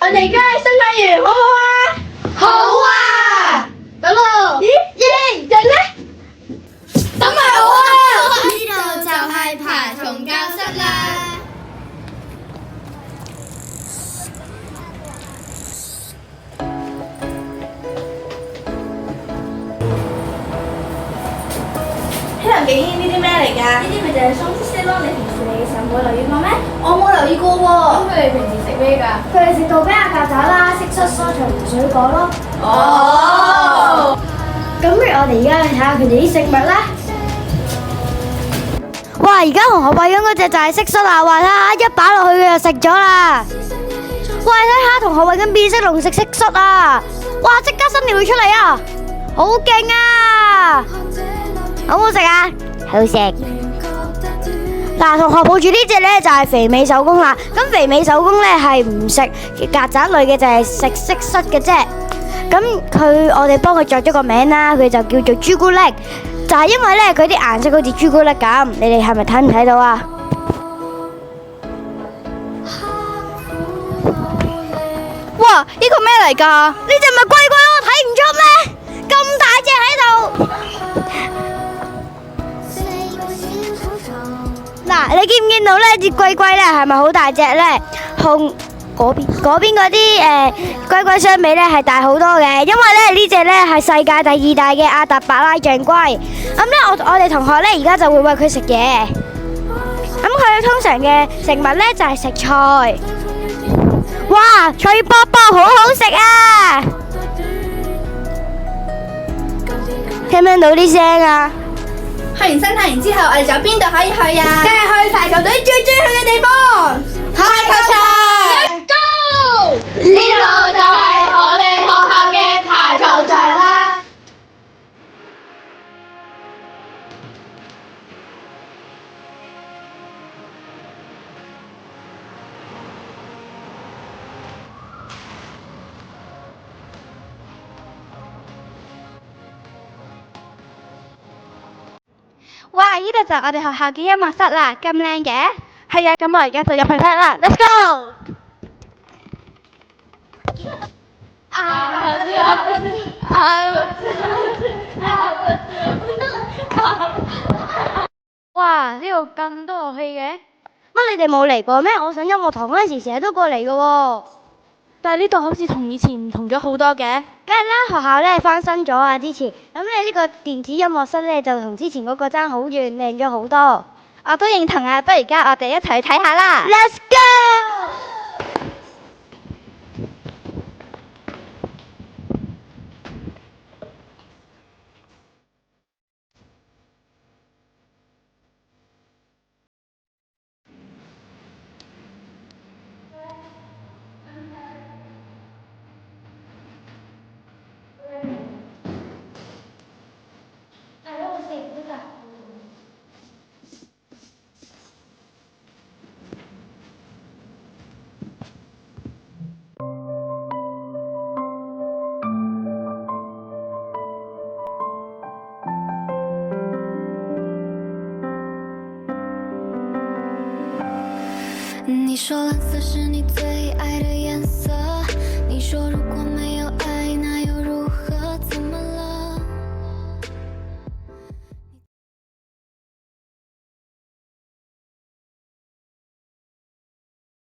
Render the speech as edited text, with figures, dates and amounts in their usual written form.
我哋而家去生態園，好唔好啊？好啊！等我。咦？人呢？等埋我啊！呢度就係爬蟲教室啦。希林景軒呢啲咩嚟㗎？呢啲咪就係鬆獅色咯，你平時你實冇留意過咩？我冇留意過喎。咁佢哋平時食咩㗎？佢哋食杜比亞曱甴啦，蟋蟀、蔬菜同水果咯。哦。咁不如我哋而家去睇下佢哋啲食物啦。哇！而家紅學餵緊嗰隻就係蟋蟀啦，話睇下一擺落去佢就食咗啦。哇！睇下同學餵緊變色龍食蟋蟀啊！哇！即刻新尿會出嚟啊！好勁啊！好唔好食啊？好食。嗱，同學抱住呢隻咧就係肥尾手工啦。咁肥尾手工咧係唔食曱甴類嘅，就係食蟋蟀嘅啫。咁我哋幫佢作咗個名啦，佢就叫做朱古力。就係因為咧佢啲顏色好似朱古力咁，你哋係咪睇唔睇到啊？哇！呢個咩嚟㗎？呢隻咪龜龜咯，睇唔出咩？咁大隻喺度。嗱，你見唔見到呢隻龜龜咧係咪好大隻咧？同嗰邊嗰啲龜龜相比咧係大好多嘅，因為咧呢隻咧係世界第2大嘅亞特巴拉象龜。咁咧我哋同學咧而家就會餵佢食嘢。咁佢通常嘅食物咧就係食菜。哇！脆卜卜好好食啊！聽唔聽到啲聲啊？去完生態園之後，我哋仲有邊度可以去啊？梗係去排球隊最中意去嘅地方——排球場。Let's go！呢度就係我哋學校嘅排球場啦。哇！呢度就係我哋學校嘅音樂室啦，咁靚嘅。係啊，咁我而家就入去睇啦。Let's go！哇！呢度咁多樂器嘅，乜你哋冇嚟過咩？我上音樂堂嗰陣時成日都過嚟嘅喎。但係呢度好似同以前唔同咗好多嘅。梗係啦，學校咧翻新咗啊！之前咁你呢個電子音樂室咧就同之前嗰個爭好遠，靚咗好多。我都認同啊！不如而家我哋一齊去睇下啦。Let's go！你说蓝色是你最爱的颜色。